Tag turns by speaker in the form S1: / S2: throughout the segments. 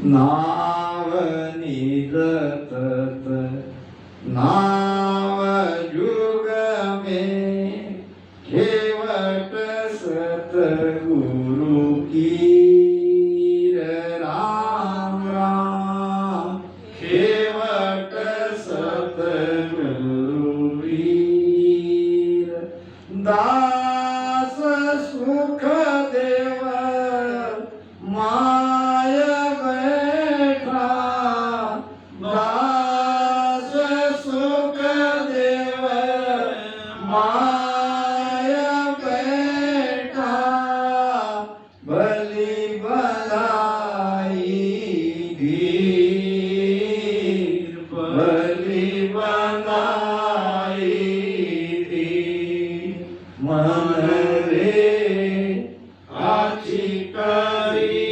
S1: नाव निरत नाव युग में केवट सतगुरु की राम राम केवट सतगुरु वीर दास सुख देव माय बैठा दास सुख देव माय बैठा बलि बनाई धीर बलि बनाई धीर मन रे आची करी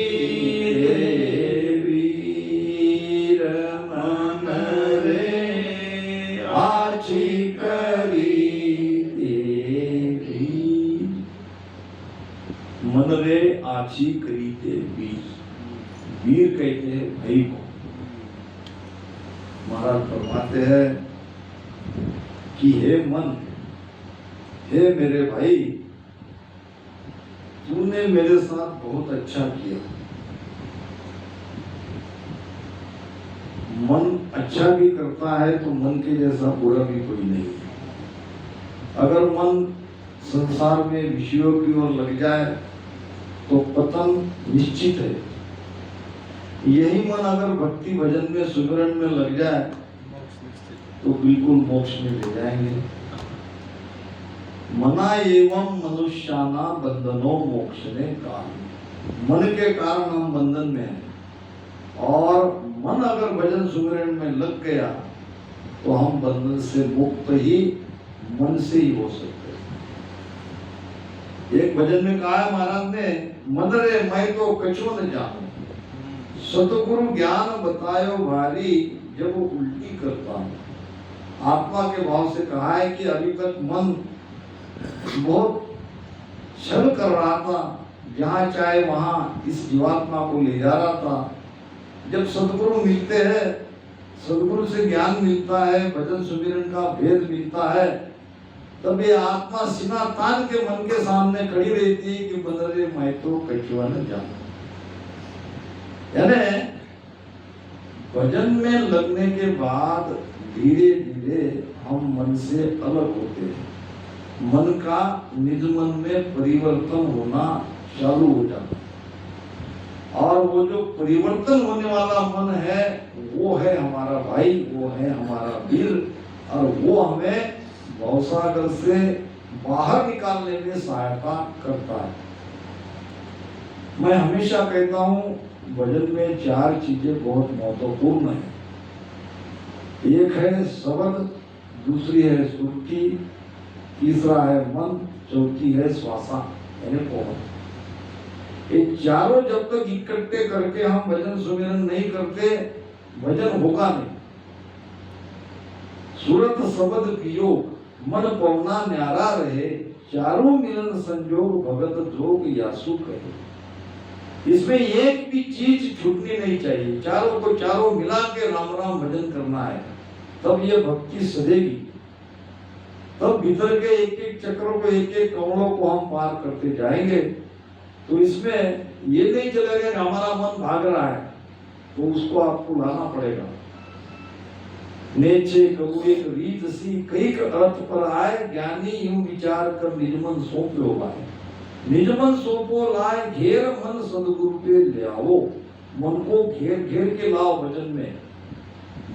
S1: वीर मन रे आची करी देवी मन रे आची करी ते वीर वीर कहते हैं भाई को। महाराज फरमाते हैं कि हे मन, हे मेरे भाई, तूने मेरे साथ बहुत अच्छा किया। मन अच्छा भी करता है तो मन के जैसा बुरा भी कोई नहीं है। अगर मन संसार में विषयों की ओर लग जाए तो पतन निश्चित है। यही मन अगर भक्ति भजन में सुमिरन में लग जाए तो बिल्कुल मोक्ष में ले जाएंगे। मना एवं मनुष्याना बंधनो मोक्षने कारण। मन के कारण हम बंधन में हैं और मन अगर भजन सुमिरन में लग गया तो हम बंधन से मुक्त ही मन से ही हो सकते हैं। एक भजन में कहा है महाराज ने, मन रे मैं तो कछो न जानू, सतगुरु ज्ञान बतायो भारी जब वो उल्टी करता हूं। आत्मा के भाव से कहा है कि अभी तक मन बहुत छल कर रहा था, जहां चाहे वहां इस जीवात्मा को ले जा रहा था। जब सदगुरु मिलते हैं, सदगुरु से ज्ञान मिलता है, भजन सुमिरन का भेद मिलता है, तब ये आत्मा सीना तान के मन के सामने खड़ी रहती है कि बदले मैं तो कछुआ न जानू। यानी भजन में लगने के बाद धीरे धीरे हम मन से अलग होते हैं। मन का निज मन में परिवर्तन होना चालू हो जाता है और वो जो परिवर्तन होने वाला मन है वो है हमारा भाई, वो है हमारा वीर और वो हमें भवसागर से बाहर निकालने में सहायता करता है। मैं हमेशा कहता हूँ भजन में चार चीजें बहुत महत्वपूर्ण है। एक है शब्द, दूसरी है सुरती, तीसरा है मन, चौथी है श्वासा यानी पवन। ये चारों जब तक इकट्ठे करके हम भजन सुमिरन नहीं करते, भजन होगा नहीं। सूरत शब्द वियोग मन पवना न्यारा रहे, चारों मिलन संजोग भगत जोग यासु कहे। इसमें एक भी चीज छूटनी नहीं चाहिए, चारों को चारों मिला के राम राम भजन करना है, तब ये भक्ति सधेगी। तब भीतर के एक एक चक्रों को, एक एक कमलों को हम पार करते जाएंगे। तो इसमें ये नहीं चलेगा कि हमारा मन भाग रहा है, तो उसको आपको लाना पड़ेगा। नेचे कबू एक रीत सी कई अर्थ पर आए, ज्ञानी यूं विचार कर निजमन सौंपो लाए। निजमन सौंपो लाए, घेर मन सदगुरु पे ले आओ। मन को घेर घेर के लाओ भजन में।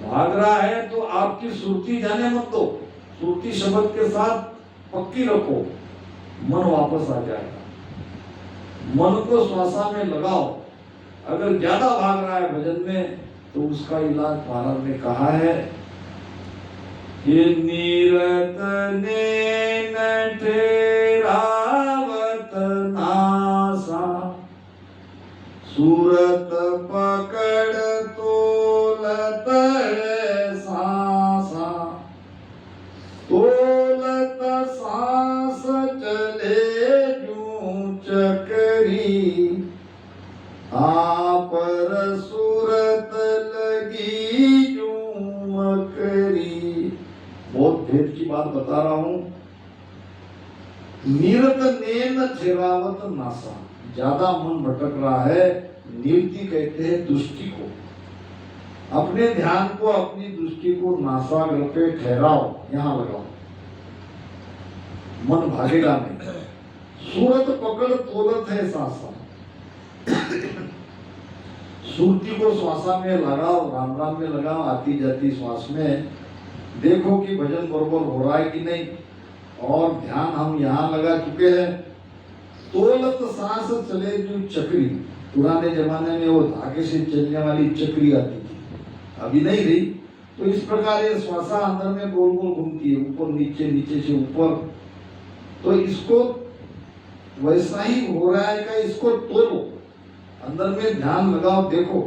S1: भाग रहा है तो आपकी सुरती जाने मत दो, सुरती शब्द के साथ पक्की रखो, मन वापस आ जाएगा। मन को श्वासा में लगाओ। अगर ज्यादा भाग रहा है भजन में तो उसका इलाज महाराज ने कहा है कि नीरत ने ठेरावत नासा, सूरत पकड़ तोलत सांसा, तोलत सांस चले जूं चकरी, आ पर सूरत लगी जो मकरी। बहुत भेद की बात बता रहा हूं। निरत नेन चिरावत नासा, ज्यादा मन भटक रहा है। निरति कहते हैं दृष्टि को, अपने ध्यान को, अपनी दृष्टि को नासाग्र पे ठहराओ, यहां लगाओ, मन भागेगा नहीं। सूरत पकड़ तोलत है सासा, सुरती को श्वासा में लगाओ, राम राम में लगाओ, आती जाती श्वास में देखो कि भजन बरोबर हो रहा है कि नहीं। और ध्यान हम यहाँ लगा चुके हैं। तोलत सांस चले जो चक्री, पुराने जमाने में वो धागे से चलने वाली चक्री आती थी, अभी नहीं रही। तो इस प्रकार ये श्वासा अंदर में गोल गोल घूमती है, ऊपर नीचे, नीचे से ऊपर। तो इसको वैसा ही हो रहा है कि इसको तोलो, अंदर में ध्यान लगाओ, देखो।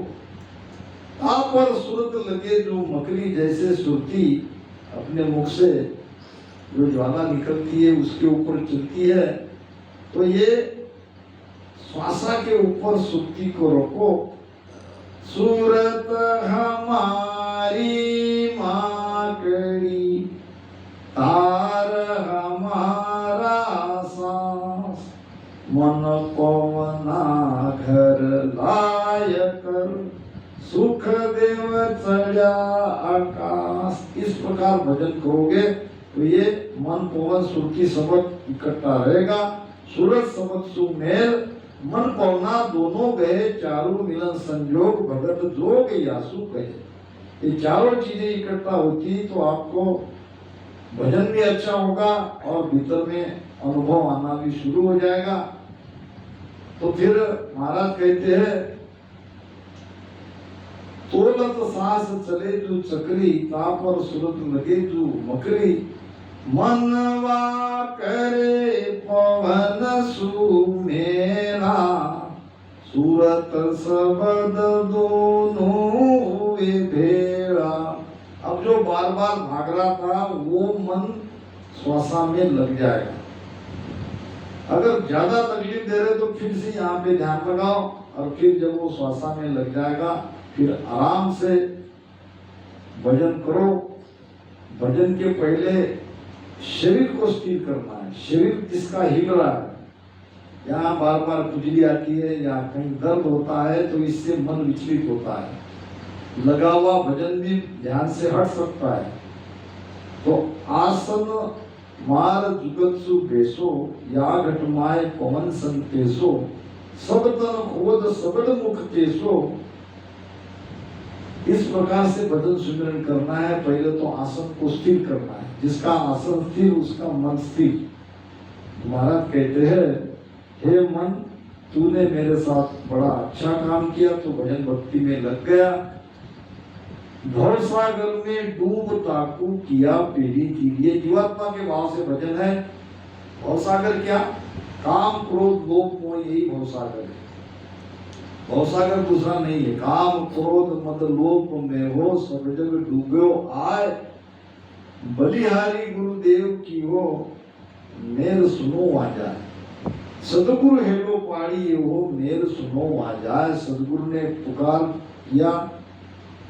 S1: आप पर सूरत लगे जो मकड़ी, जैसे सुरती अपने मुख से जो ज्वाला निकलती है उसके ऊपर चलती है। तो ये श्वासा के ऊपर सुरती को रखो। सूरत हमारी माकड़ी, तार हमारा सांस, मन पवना घर लाय कर, सुख देव चढ़ा आकाश। इस प्रकार भजन करोगे तो ये मन पवन सुरती शब्द इकट्ठा रहेगा। सूरत शब्द सुमेल, मन पवना दोनों गए, चारों मिलन संयोग, भगत जोग यासु कहे। ये चारों चीजें इकट्ठा होती तो आपको भजन भी अच्छा होगा और भीतर में अनुभव आना भी शुरू हो जाएगा। तो फिर महाराज कहते हैं, तोलत सांस चले जो चक्री, ताप और सूरत लगे जो मकरी, मनवा करे पवन सुमेला, सूरत शब्द दोनों भेड़ा। अब जो बार बार भाग रहा था वो मन श्वासा में लग जाएगा। अगर ज्यादा तकलीफ दे रहे तो फिर से यहाँ पे ध्यान लगाओ, और फिर जब वो श्वासा में लग जाएगा फिर आराम से भजन करो। भजन के पहले शरीर को स्थिर करना है। शरीर जिसका हिल रहा है, यहाँ बार बार खुजली आती है या कहीं दर्द होता है तो इससे मन विचलित होता है। लगा हुआ भजन भी ध्यान से हट सकता है। तो आसन मार जुगत्सु बेसो, या घटमाए पवन संतेसो, सब तन खोद सबद मुख केसो। इस प्रकार से भजन सुमिरन करना है। पहले तो आसन को स्थिर करना है। जिसका आसन स्थिर उसका मन स्थिर। महाराज कहते हैं, हे मन, तूने मेरे साथ बड़ा अच्छा काम किया, तो भजन भक्ति में लग गया। भवसागर में डूब ताकू किया पीढ़ी की लिए, जीवात्मा के भाव से भजन है। भवसागर क्या? काम क्रोध लोभ मोह, यही भवसागर है। भवसागर दूसरा नहीं है। काम क्रोध मद लोभ में हो, सब जग डूबो आय, बलिहारी गुरुदेव की हो, मेर सुनो आ जाए। सदगुरु हेलो पाड़ी हो, मेर सुनो आ जाए। सदगुरु ने पुकार किया,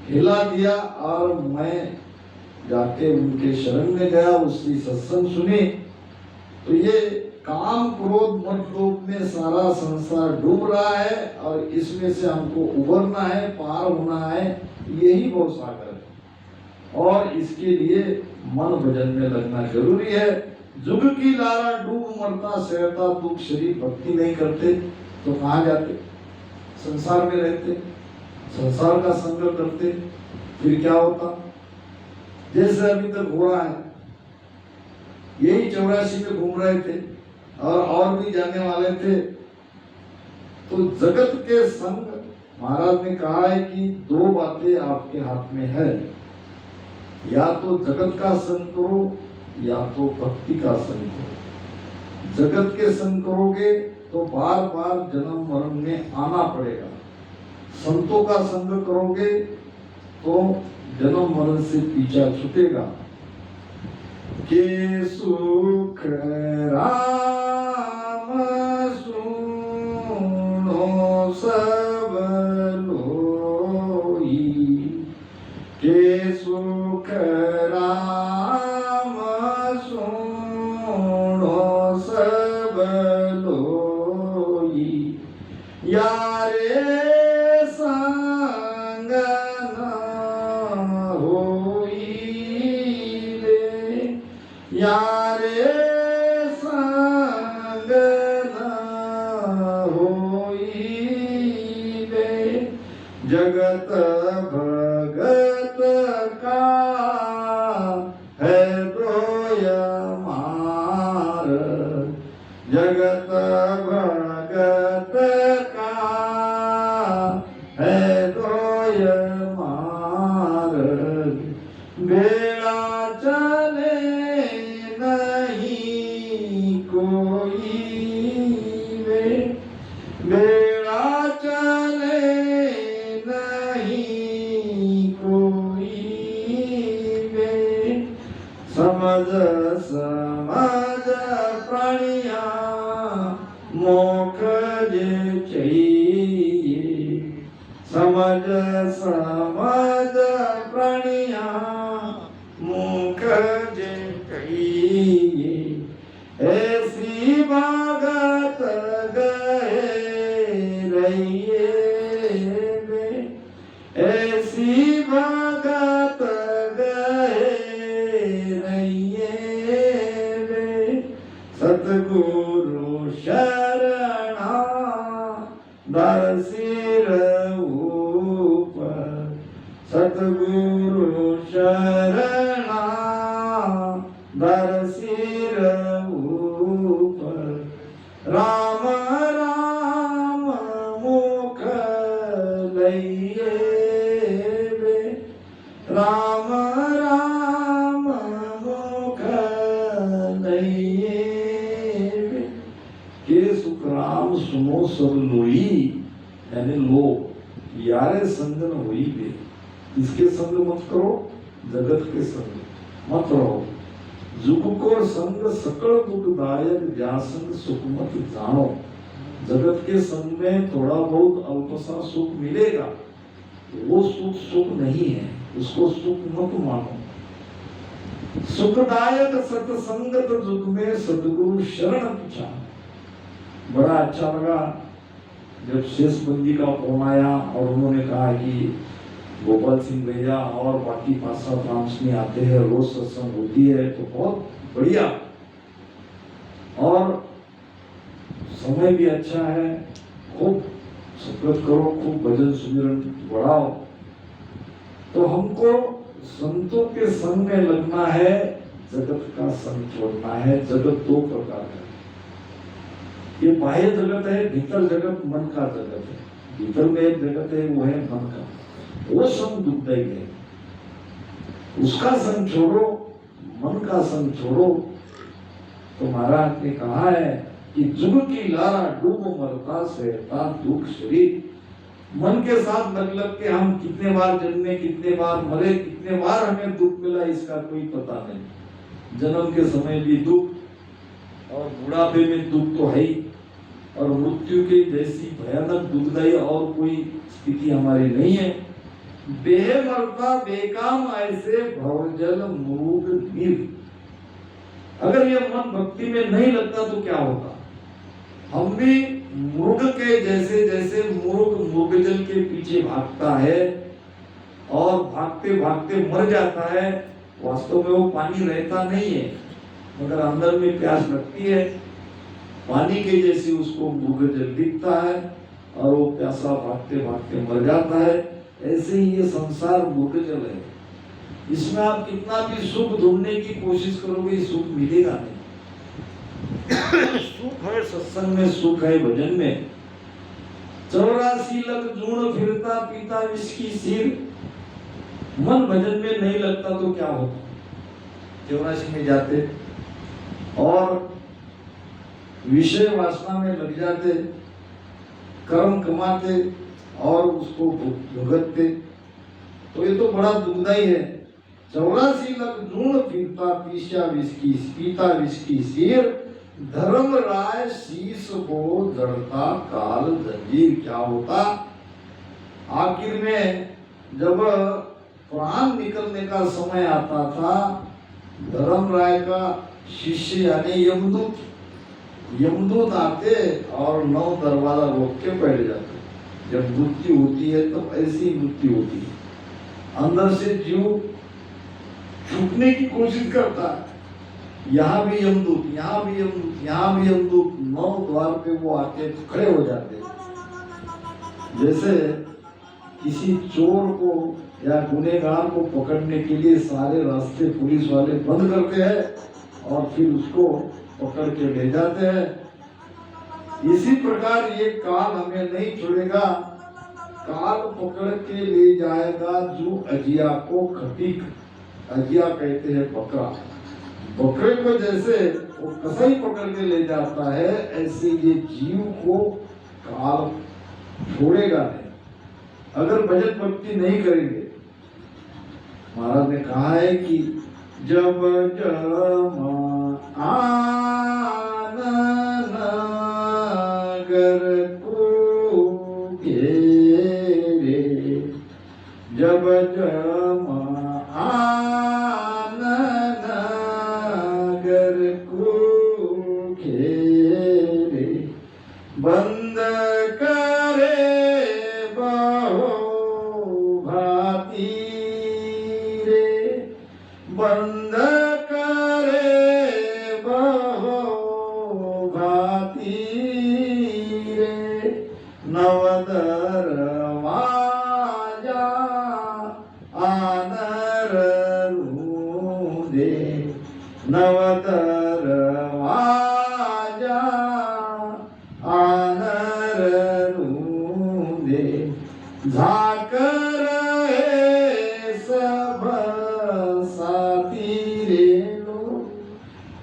S1: हिला दिया, और मैं जाके उनके शरण में गया, उसकी सत्संग सुनी। तो ये काम क्रोध मद लोभ में सारा संसार डूब रहा है, और इसमें से हमको उबरना है, पार होना है, यही भवसागर है। और इसके लिए मन भजन में लगना जरूरी है। जुग की लारा डूब मरता सहता दुख, शरीर भक्ति नहीं करते तो कहाँ जाते? संसार में रहते, संसार का संग करते, फिर क्या होता? जैसे अभी तक हो रहा है, यही 84 में घूम रहे थे और भी जाने वाले थे। तो जगत के संग, महाराज ने कहा है कि दो बातें आपके हाथ में है, या तो जगत का संग करो या तो भक्ति का संग करो। जगत के संग करोगे तो बार बार जन्म मरण में आना पड़ेगा। संतों का संग करोगे तो जन्म मरण से पीछा छूटेगा। के सुख राम सुनो सब जगत भगत का है दोय मार, जगत भगत का है दोय मार, बेड़ा चले नहीं कोई वे, बेड़ा चले नहीं कोई वे, समझ समझ प्राणिया मोख जे चाहिए, समझ समझ प्राणिया मोख जे चाहिए, ऐसी भगत गए रहिए वे, ऐसी भगत गए रहिए वे, सतगुरु शरणा दर सिर ऊपर, सतगुरु शरणा दर सिर ऊपर, राम राम मुख लइए वे, राम राम मुख लइए वे, के सुखराम सुनो सब लोई, यानी लो यारे संगन होई बे, इसके संग मत करो, जगत के संग मत रहो, जुग को संग सकल दुखदायक, जासंग सुख मत जानो, जगत के संग में थोड़ा बहुत अल्प सा सुख मिलेगा, वो सुख सुख नहीं है, उसको सुख मत मानो। सुखदायक सत्संगत जुग में सदगुरु शरण पूछा। बड़ा अच्छा लगा जब शेष बंदी का फोन आया और उन्होंने कहा कि गोपाल सिंह भैया और बाकी 5-7 रामसनी आते हैं, रोज सत्संग होती है, तो बहुत बढ़िया और समय भी अच्छा है, खूब सफल करो, खूब भजन सुमिरन बढ़ाओ। तो हमको संतों के संग में लगना है, जगत का संग छोड़ना है। जगत 2 प्रकार है, ये बाह्य जगत है, भीतर जगत मन का जगत है। भीतर में एक जगत है, वो है मन का, वो संग दुखदायी है, उसका संग छोड़ो, मन का संग छोड़ो। तो महाराज ने कहा है कि जुग की लारा डूब मरता से दुख शरीर। मन के साथ लग लग के हम कितने बार जन्मे, कितने बार मरे, कितने बार हमें दुख मिला, इसका कोई पता नहीं। जन्म के समय भी दुख और बुढ़ापे में दुख तो है ही, और मृत्यु के जैसी भयानक दुखदायी और कोई स्थिति हमारी नहीं है। बेह मरता बेकाम ऐसे भवजल मृग नीर। अगर ये मन भक्ति में नहीं लगता तो क्या होगा? हम भी मृग के जैसे, जैसे मृग मृगजल के पीछे भागता है और भागते भागते मर जाता है। वास्तव में वो पानी रहता नहीं है, मगर अंदर में प्यास लगती है, पानी के जैसे उसको मृगजल दिखता है और वो प्यासा भागते भागते मर जाता है। ऐसे ही ये संसार मृगजल है, इसमें आप कितना भी सुख ढूंढने की कोशिश करोगे, सुख मिलेगा नहीं। सुख है सत्संग में, सुख है भजन में। 84 लख जून फिरता पीता विष की सिर। मन भजन में नहीं लगता तो क्या होता? 84 में जाते और विषय वासना में लग जाते, कर्म कमाते और उसको भुगतते, तो ये तो बड़ा दुखदाई है। 84 लख जून फिरता पीता विष की सिर, धर्म राय शीश को जड़ता काल जंजीर। क्या होता? आखिर में जब प्राण निकलने का समय आता था, धर्म राय का शिष्य यानी यमदूत आते और 9 दरवाजा रोक के बैठ जाते। जब मृत्यु होती है तब ऐसी मृत्यु होती है, अंदर से जीव छूटने की कोशिश करता है। यहाँ भी यमदूत, यहाँ भी यमदूत, यहाँ भी यमदूत, 9 द्वार पे वो आके खड़े हो जाते हैं। जैसे किसी चोर को या गुनहगार को पकड़ने के लिए सारे रास्ते पुलिस वाले बंद करते हैं और फिर उसको पकड़ के ले जाते हैं। इसी प्रकार ये काल हमें नहीं छोड़ेगा, काल पकड़ के ले जाएगा जो अजिया को खटीक, अजिया कहते हैं बकरा, बकरे को जैसे वो कसाई पकड़ के ले जाता है, ऐसे ये जीव को काल छोड़ेगा नहीं अगर भजन भक्ति नहीं करेंगे। महाराज ने कहा है कि जब जमा नगर को घेरे, जब जमा नगर को घेरे, बंद करे बहो भाती रे, बंद करे बहो भाती रे, नवदरवाजा आनर रूदे, नवदरवाजा आनर रूदे, झाकर है सब साथी रे लो,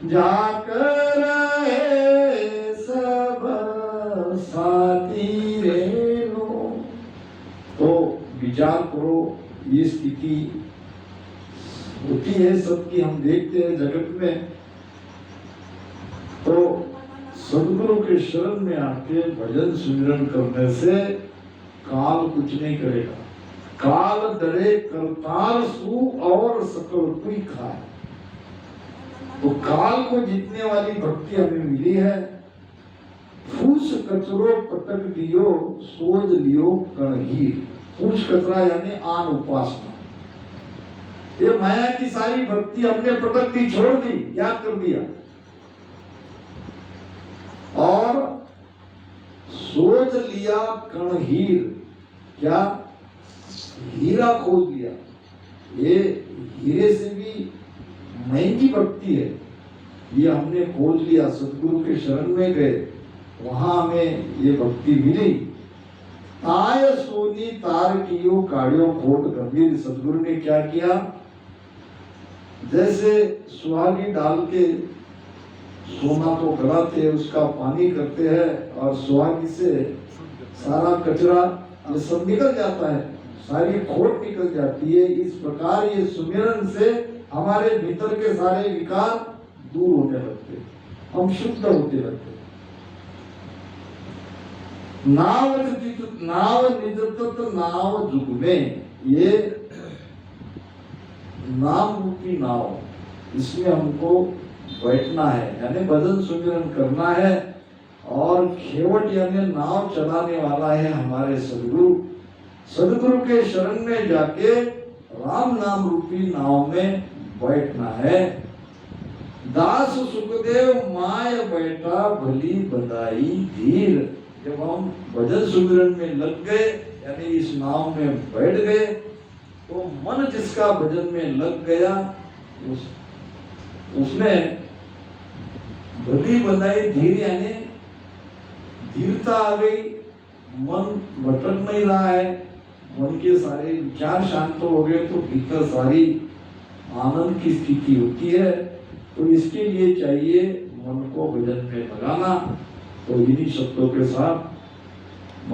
S1: झाकर है सब साथी रे लो। तो विचार करो, ये स्थिति होती है सबकी, हम देखते हैं जगत में। तो सदगुरु के शरण में आके भजन सुमिरन करने से काल कुछ नहीं करेगा। काल डरे करतार सु और सकल कोई खाए। तो काल को जीतने वाली भक्ति हमें मिली है। फूस कचरो पटक दियो सोच लियो कणहीर। फूस कचरा यानी आन उपासना, ये माया की सारी भक्ति हमने पटक दी, छोड़ दी, याद कर दिया और सोच लिया कणहीर। क्या? हीरा खोज लिया। ये हीरे से भी महंगी भक्ति है, ये हमने खोज लिया। सदगुरु के शरण में गए, वहां हमें ये भक्ति मिली। ताय सोनी तार कियो काढ़ियो खोट गंभीर। सदगुरु ने क्या किया? जैसे सुहागी डाल के सोना को गलाते, उसका पानी करते हैं और सुहागी से सारा कचरा ये सब निकल जाता है, सारी खोट निकल जाती है। इस प्रकार ये सुमिरन से हमारे भीतर के सारे विकार दूर होने लगते, हम शुद्ध होते लगते। नाव निजत नाव जुग में, ये नाम रूपी नाव, इसमें हमको बैठना है, यानी भजन सुमिरन करना है। और खेवट यानी नाव चलाने वाला है हमारे सदगुरु। सदगुरु के शरण में जाके राम नाम रूपी नाव में बैठना है। दास सुखदेव माय बैठा भली बंदाई धीर। जब हम भजन सुमिरन में लग गए, यानी इस नाव में बैठ गए, तो मन जिसका भजन में लग गया, उसने भली बंदाई धीर, यानी धीरता आ गई, मन भटक नहीं रहा है, मन के सारे विचार शांत हो गए, तो भीतर सारी आनंद की स्थिति होती है। तो इसके लिए चाहिए मन को भजन में लगाना। तो इन्हीं शब्दों के साथ